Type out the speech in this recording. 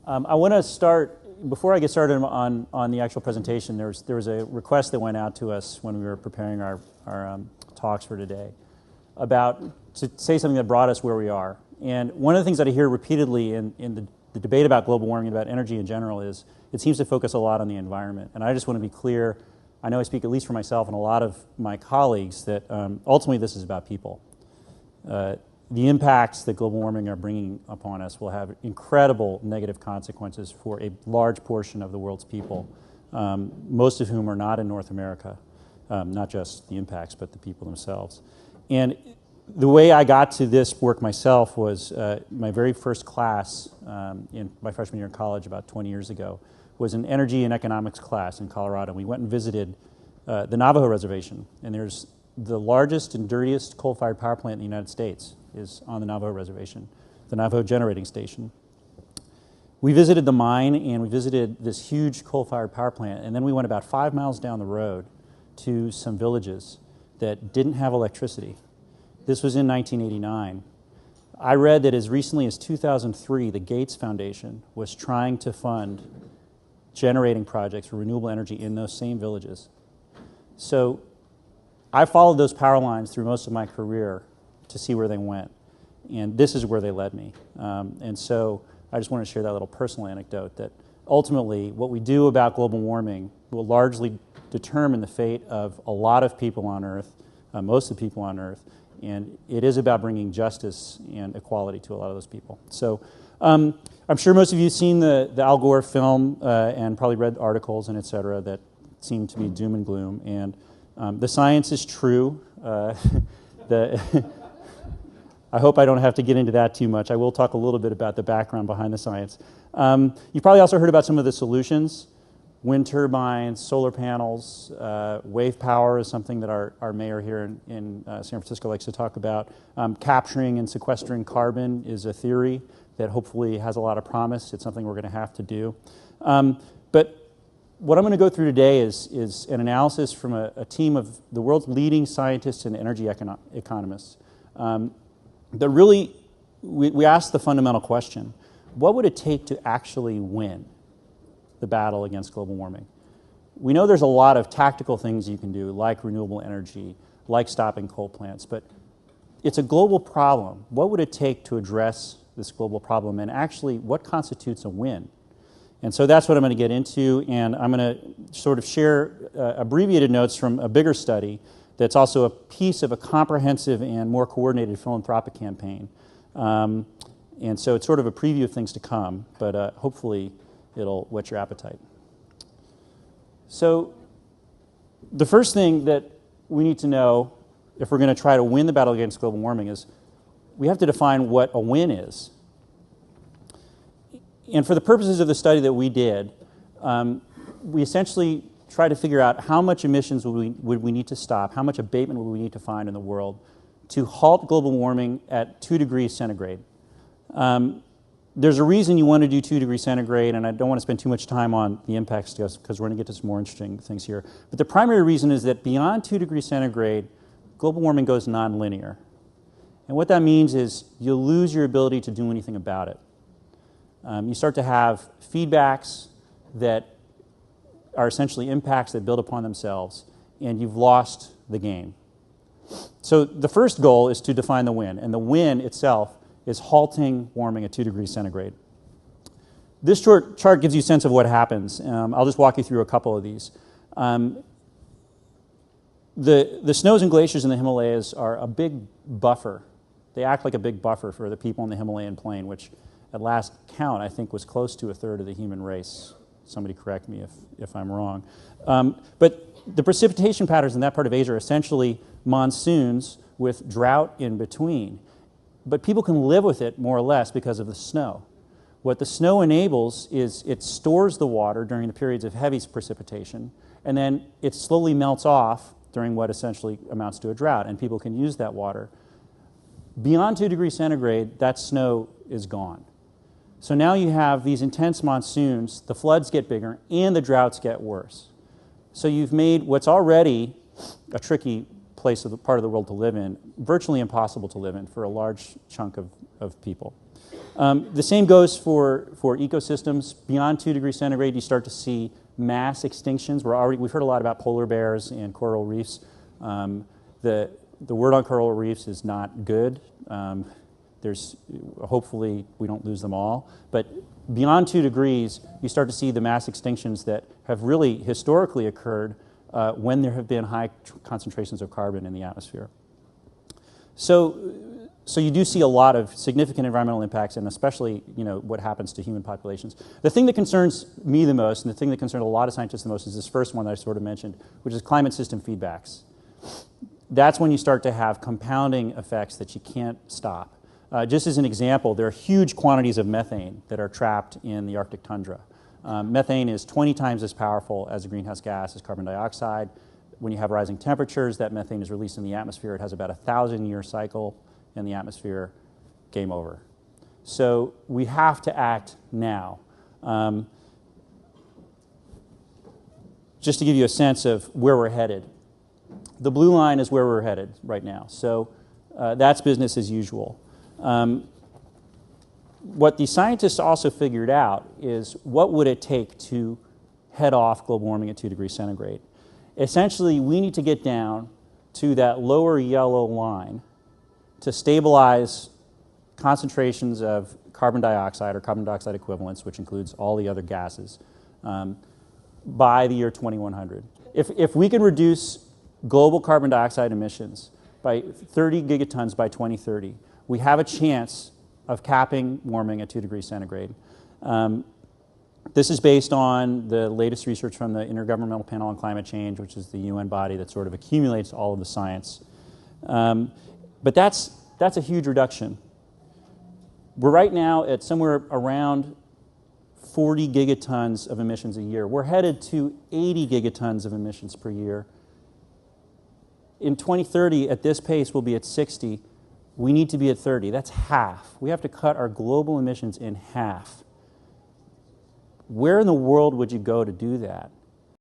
I want to start, before I get started on the actual presentation, there was a request that went out to us when we were preparing our talks for today to say something that brought us where we are. And one of the things that I hear repeatedly in the debate about global warming, about energy in general, is it seems to focus a lot on the environment. And I just want to be clear, I know I speak at least for myself and a lot of my colleagues, that ultimately this is about people. The impacts that global warming are bringing upon us will have incredible negative consequences for a large portion of the world's people, most of whom are not in North America, not just the impacts, but the people themselves. And the way I got to this work myself was my very first class in my freshman year in college about 20 years ago was an energy and economics class in Colorado. We went and visited the Navajo Reservation, and there's the largest and dirtiest coal-fired power plant in the United States is on the Navajo Reservation, the Navajo Generating Station. We visited the mine and we visited this huge coal-fired power plant, and then we went about 5 miles down the road to some villages that didn't have electricity. This was in 1989. I read that as recently as 2003, the Gates Foundation was trying to fund generating projects for renewable energy in those same villages. So I followed those power lines through most of my career to see where they went, and this is where they led me. And so I just want to share that little personal anecdote that ultimately what we do about global warming will largely determine the fate of a lot of people on Earth, most of the people on Earth, and it is about bringing justice and equality to a lot of those people. So I'm sure most of you have seen the Al Gore film and probably read articles and et cetera that seem to be doom and gloom, and the science is true. I hope I don't have to get into that too much. I will talk a little bit about the background behind the science. You've probably also heard about some of the solutions. Wind turbines, solar panels, wave power is something that our mayor here in San Francisco likes to talk about. Capturing and sequestering carbon is a theory that hopefully has a lot of promise. It's something we're going to have to do. But what I'm going to go through today is an analysis from a team of the world's leading scientists and energy economists. That really, we asked the fundamental question, what would it take to actually win the battle against global warming? We know there's a lot of tactical things you can do, like renewable energy, like stopping coal plants, but it's a global problem. What would it take to address this global problem, and actually, what constitutes a win? And so that's what I'm going to get into, and I'm going to sort of share abbreviated notes from a bigger study that's also a piece of a comprehensive and more coordinated philanthropic campaign. And so it's sort of a preview of things to come, but hopefully it'll whet your appetite. So the first thing that we need to know if we're going to try to win the battle against global warming is we have to define what a win is. And for the purposes of the study that we did, we essentially try to figure out how much emissions would we need to stop, how much abatement would we need to find in the world to halt global warming at 2 degrees centigrade. There's a reason you want to do 2 degrees centigrade, and I don't want to spend too much time on the impacts because we're going to get to some more interesting things here. But the primary reason is that beyond 2 degrees centigrade, global warming goes nonlinear. And what that means is you lose your ability to do anything about it. You start to have feedbacks that are essentially impacts that build upon themselves, and you've lost the game. So the first goal is to define the win, and the win itself is halting warming at 2 degrees centigrade. This short chart gives you a sense of what happens. I'll just walk you through a couple of these. The snows and glaciers in the Himalayas are a big buffer. They act like a big buffer for the people in the Himalayan plain, which at last count I think was close to 1/3 of the human race. Somebody correct me if I'm wrong. But the precipitation patterns in that part of Asia are essentially monsoons with drought in between. But people can live with it more or less because of the snow. What the snow enables is it stores the water during the periods of heavy precipitation, and then it slowly melts off during what essentially amounts to a drought, and people can use that water. Beyond 2 degrees centigrade, that snow is gone. So now you have these intense monsoons, the floods get bigger, and the droughts get worse. So you've made what's already a tricky part of the world to live in virtually impossible to live in for a large chunk of of people. The same goes for ecosystems. Beyond 2 degrees centigrade, you start to see mass extinctions. We've heard a lot about polar bears and coral reefs. The word on coral reefs is not good. Hopefully we don't lose them all. But beyond 2 degrees, you start to see the mass extinctions that have really historically occurred when there have been high concentrations of carbon in the atmosphere. So you do see a lot of significant environmental impacts, and especially, what happens to human populations. The thing that concerns me the most, and the thing that concerns a lot of scientists the most, is this first one that I sort of mentioned, which is climate system feedbacks. That's when you start to have compounding effects that you can't stop. Just as an example, there are huge quantities of methane that are trapped in the Arctic tundra. Methane is 20 times as powerful as a greenhouse gas as carbon dioxide. When you have rising temperatures, that methane is released in the atmosphere. It has about a 1,000-year cycle in the atmosphere. Game over. So we have to act now. Just to give you a sense of where we're headed. The blue line is where we're headed right now. So that's business as usual. What the scientists also figured out is what would it take to head off global warming at 2 degrees centigrade. Essentially, we need to get down to that lower yellow line to stabilize concentrations of carbon dioxide or carbon dioxide equivalents, which includes all the other gases, by the year 2100. If we can reduce global carbon dioxide emissions by 30 gigatons by 2030, we have a chance of capping warming at 2 degrees centigrade. This is based on the latest research from the Intergovernmental Panel on Climate Change, which is the UN body that sort of accumulates all of the science. But that's a huge reduction. We're right now at somewhere around 40 gigatons of emissions a year. We're headed to 80 gigatons of emissions per year. In 2030, at this pace, we'll be at 60. We need to be at 30. That's half. We have to cut our global emissions in half. Where in the world would you go to do that?